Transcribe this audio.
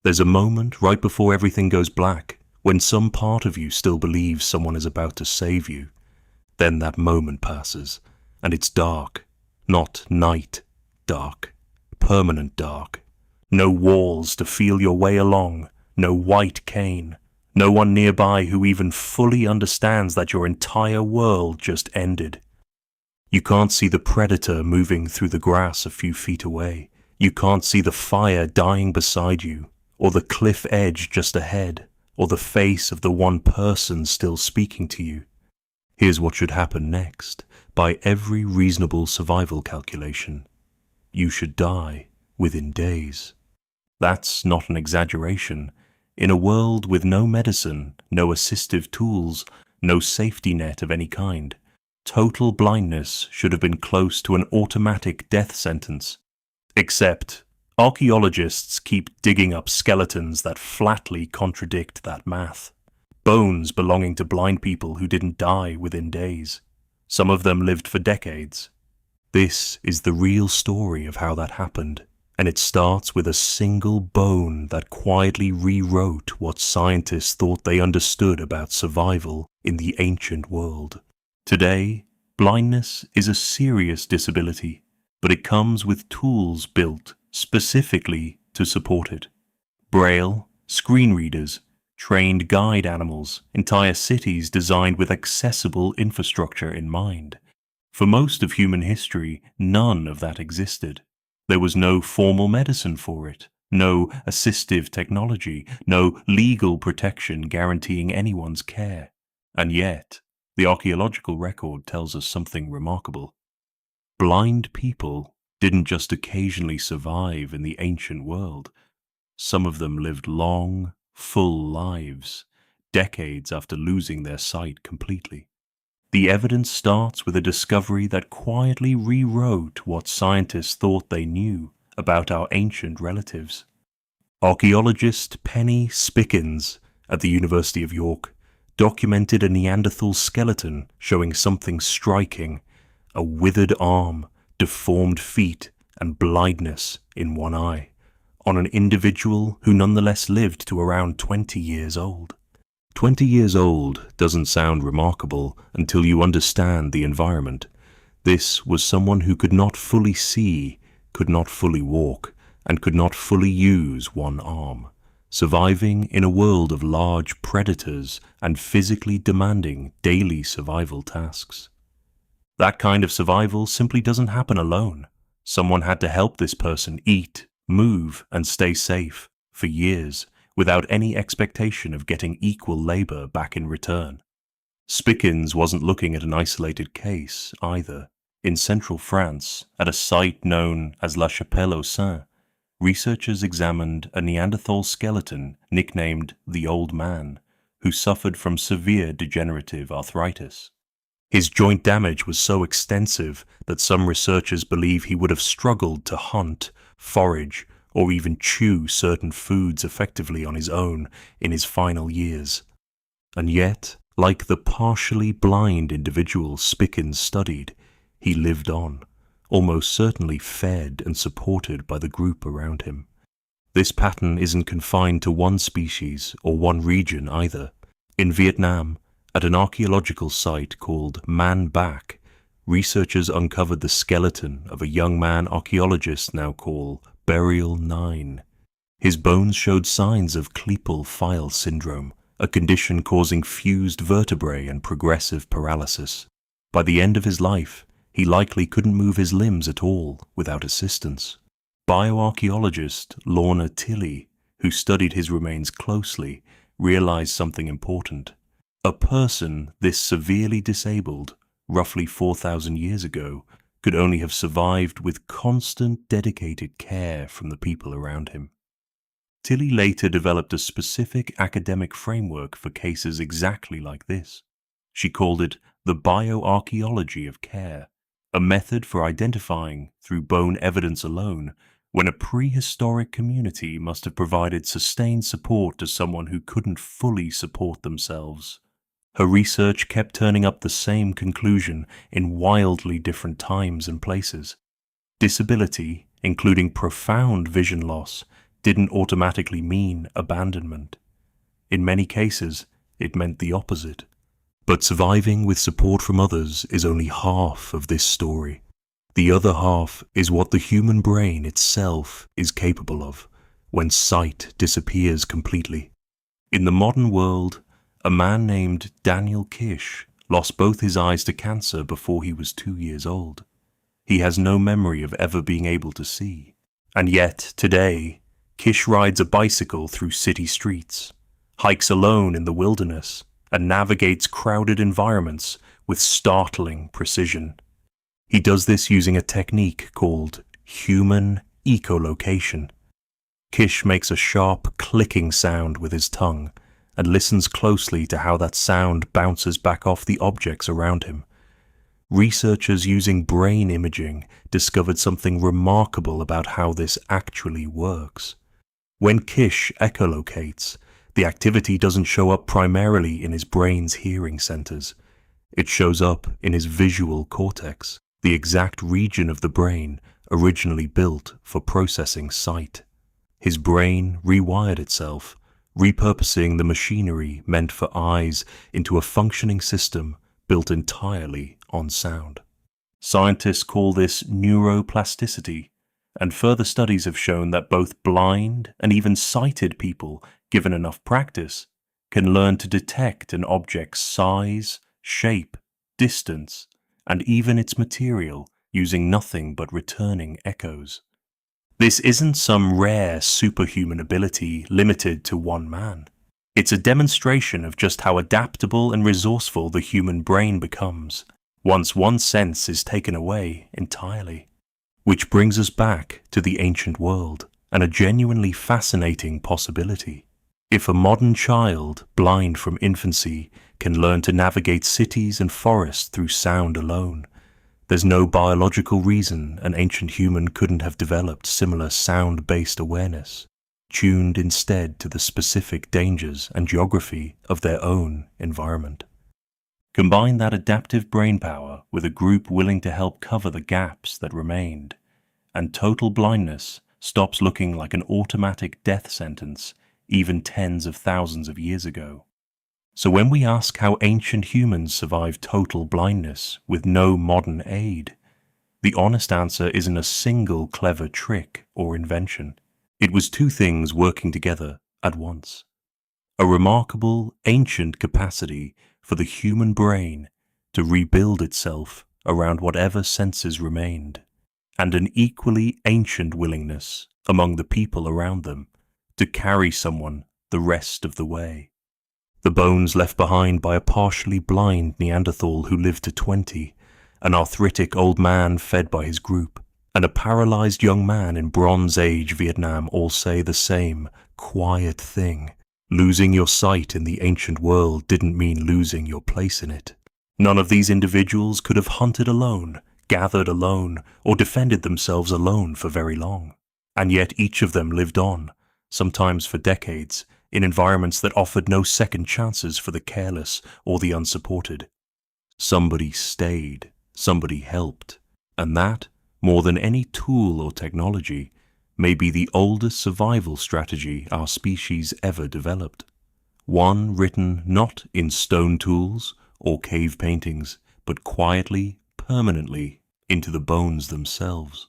There's a moment right before everything goes black, when some part of you still believes someone is about to save you. Then that moment passes, and it's dark. Not night dark. Permanent dark. No walls to feel your way along, no white cane, no one nearby who even fully understands that your entire world just ended. You can't see the predator moving through the grass a few feet away. You can't see the fire dying beside you, or the cliff edge just ahead, or the face of the one person still speaking to you. Here's what should happen next, by every reasonable survival calculation. You should die within days. That's not an exaggeration. In a world with no medicine, no assistive tools, no safety net of any kind, total blindness should have been close to an automatic death sentence. Except, archaeologists keep digging up skeletons that flatly contradict that math. Bones belonging to blind people who didn't die within days. Some of them lived for decades. This is the real story of how that happened, and it starts with a single bone that quietly rewrote what scientists thought they understood about survival in the ancient world. Today, blindness is a serious disability, but it comes with tools built specifically to support it. Braille, screen readers, trained guide animals, entire cities designed with accessible infrastructure in mind. For most of human history, none of that existed. There was no formal medicine for it, no assistive technology, no legal protection guaranteeing anyone's care. And yet, the archaeological record tells us something remarkable. Blind people didn't just occasionally survive in the ancient world. Some of them lived long, full lives, decades after losing their sight completely. The evidence starts with a discovery that quietly rewrote what scientists thought they knew about our ancient relatives. Archaeologist Penny Spickens at the University of York documented a Neanderthal skeleton showing something striking: a withered arm, deformed feet, and blindness in one eye, on an individual who nonetheless lived to around 20 years old. 20 years old doesn't sound remarkable until you understand the environment. This was someone who could not fully see, could not fully walk, and could not fully use one arm, surviving in a world of large predators and physically demanding daily survival tasks. That kind of survival simply doesn't happen alone. Someone had to help this person eat, move, and stay safe for years, without any expectation of getting equal labor back in return. Spickens wasn't looking at an isolated case, either. In central France, at a site known as La Chapelle aux Saints, researchers examined a Neanderthal skeleton nicknamed the Old Man, who suffered from severe degenerative arthritis. His joint damage was so extensive that some researchers believe he would have struggled to hunt, forage, or even chew certain foods effectively on his own in his final years. And yet, like the partially blind individual Spickens studied, he lived on, almost certainly fed and supported by the group around him. This pattern isn't confined to one species or one region either. In Vietnam, at an archaeological site called Man Bac, researchers uncovered the skeleton of a young man archaeologists now call Burial 9. His bones showed signs of Klippel-Feil syndrome, a condition causing fused vertebrae and progressive paralysis. By the end of his life, he likely couldn't move his limbs at all without assistance. Bioarchaeologist Lorna Tilley, who studied his remains closely, realized something important. A person this severely disabled, roughly 4,000 years ago, could only have survived with constant, dedicated care from the people around him. Tilley later developed a specific academic framework for cases exactly like this. She called it the bioarchaeology of care, a method for identifying, through bone evidence alone, when a prehistoric community must have provided sustained support to someone who couldn't fully support themselves. Her research kept turning up the same conclusion in wildly different times and places. Disability, including profound vision loss, didn't automatically mean abandonment. In many cases, it meant the opposite. But surviving with support from others is only half of this story. The other half is what the human brain itself is capable of when sight disappears completely. In the modern world, a man named Daniel Kish lost both his eyes to cancer before he was 2 years old. He has no memory of ever being able to see. And yet, today, Kish rides a bicycle through city streets, hikes alone in the wilderness, and navigates crowded environments with startling precision. He does this using a technique called human echolocation. Kish makes a sharp clicking sound with his tongue and listens closely to how that sound bounces back off the objects around him. Researchers using brain imaging discovered something remarkable about how this actually works. When Kish echolocates, the activity doesn't show up primarily in his brain's hearing centers. It shows up in his visual cortex, the exact region of the brain originally built for processing sight. His brain rewired itself, repurposing the machinery meant for eyes into a functioning system built entirely on sound. Scientists call this neuroplasticity, and further studies have shown that both blind and even sighted people, given enough practice, can learn to detect an object's size, shape, distance, and even its material using nothing but returning echoes. This isn't some rare superhuman ability limited to one man. It's a demonstration of just how adaptable and resourceful the human brain becomes once one sense is taken away entirely. Which brings us back to the ancient world and a genuinely fascinating possibility. If a modern child, blind from infancy, can learn to navigate cities and forests through sound alone, there's no biological reason an ancient human couldn't have developed similar sound-based awareness, tuned instead to the specific dangers and geography of their own environment. Combine that adaptive brainpower with a group willing to help cover the gaps that remained, and total blindness stops looking like an automatic death sentence even tens of thousands of years ago. So when we ask how ancient humans survived total blindness with no modern aid, the honest answer isn't a single clever trick or invention. It was two things working together at once. A remarkable ancient capacity for the human brain to rebuild itself around whatever senses remained, and an equally ancient willingness among the people around them to carry someone the rest of the way. The bones left behind by a partially blind Neanderthal who lived to 20, an arthritic old man fed by his group, and a paralyzed young man in Bronze Age Vietnam all say the same quiet thing. Losing your sight in the ancient world didn't mean losing your place in it. None of these individuals could have hunted alone, gathered alone, or defended themselves alone for very long. And yet each of them lived on, sometimes for decades, in environments that offered no second chances for the careless or the unsupported. Somebody stayed, somebody helped, and that, more than any tool or technology, may be the oldest survival strategy our species ever developed. One written not in stone tools or cave paintings, but quietly, permanently, into the bones themselves.